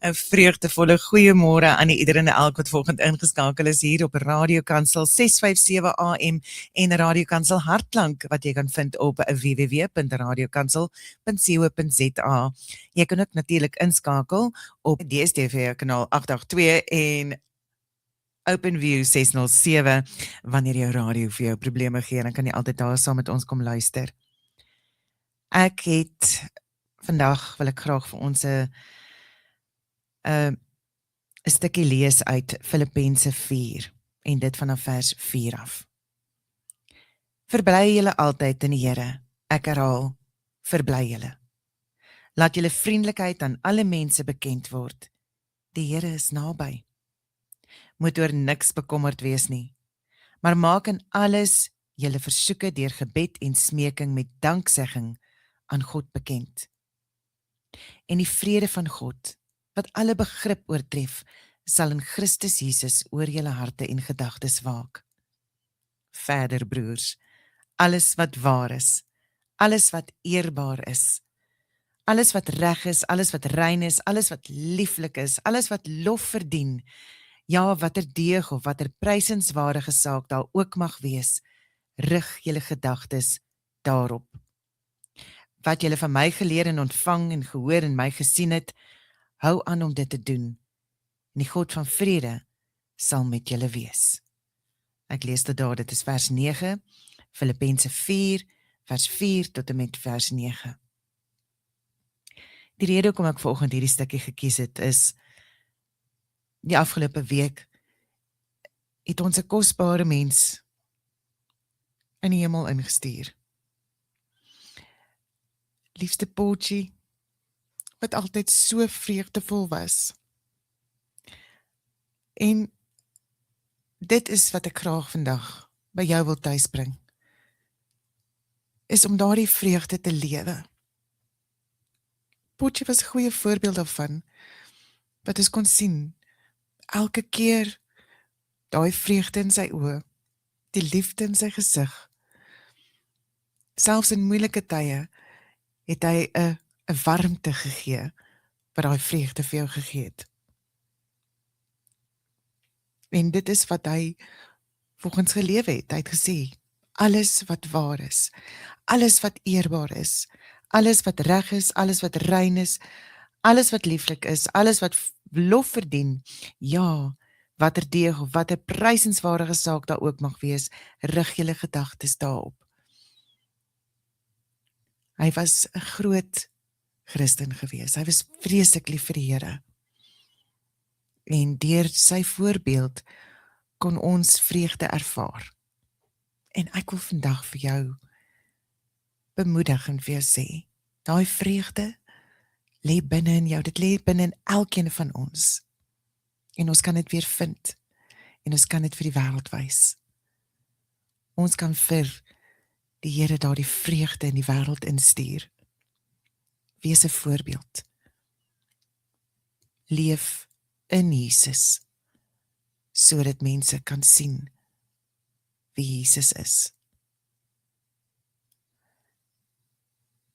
'n vreugdevolle goeiemôre aan ieder en elk wat vanoggend ingeskakel is hier op Radio Kansel 657 AM en Radio Kansel Hartklank wat jy kan vind op www.radiokansel.co.za. Jy kan ook natuurlik inskakel op DStv kanaal 882 en OpenView 607 wanneer jou radio vir jou probleme gee, dan kan jy altyd daar saam met ons kom luister. Ek het vandag wil ek graag vir ons 'n stukkie lees uit Filippense 4 en dit vanaf vers 4 af. Verbly julle altyd in die Here. Ek herhaal, verbly julle. Laat julle vriendelikheid aan alle mense bekend word. Die Here is naby. Moet oor niks bekommerd wees nie, maar maak in alles julle versoeke deur gebed en smeking met danksegging aan God bekend. En die vrede van God, wat alle begrip oortref, sal in Christus Jesus oor julle harte en gedagtes waak. Verder, broers, alles wat waar is, alles wat eerbaar is, alles wat reg is, alles wat rein is, alles wat lieflik is, alles wat lof verdien, ja, watter deeg of watter prysenswaardige saak daar ook mag wees, rig julle gedagtes daarop. Wat julle van my geleer en ontvang en gehoor en my gesien het, hou aan om dit te doen. En die God van vrede sal met julle wees. Ek lees dit daar, dit is vers 9, Filippense 4, vers 4 tot en met vers 9. Die rede hoekom ek vanoggend hierdie stukkie gekies het, is die afgelope week het ons 'n kosbare mens in die hemel ingestuur. Liefste Potjie, wat altyd so vreugdevol was. En dit is wat ek graag vandag by jou wil tuisbring, is om daardie vreugde te lewe. Potjie was 'n goeie voorbeeld daarvan, wat ons kon sien, elke keer daai vreugde in sy oë, die liefde in sy gesig. Selfs in moeilike tye het hy 'n warmte gegee, wat daai vreugde vir jou gegee het. En dit is wat hy volgens gelewe het. Hy het gesê, alles wat waar is, alles wat eerbaar is, alles wat reg is, alles wat rein is, alles wat lieflik is, alles wat lof verdien, ja, watter deeg of watter prysenswaardige saak daar ook mag wees, rig julle gedagtes daarop. Hy was 'n groot Christen gewees. Hy was vreeslik lief vir die Here. En deur sy voorbeeld kon ons vreugde ervaar. En ek wil vandag vir jou bemoedig en vir jou sê, daai vreugde lê binne in jou, dit lê binne in elkeen van ons. En ons kan dit weer vind. En ons kan dit vir die wêreld wys. Ons kan vir die Here daardie vreugde in die wêreld instuur. Wees 'n voorbeeld. Leef in Jesus, sodat mense kan sien wie Jesus is.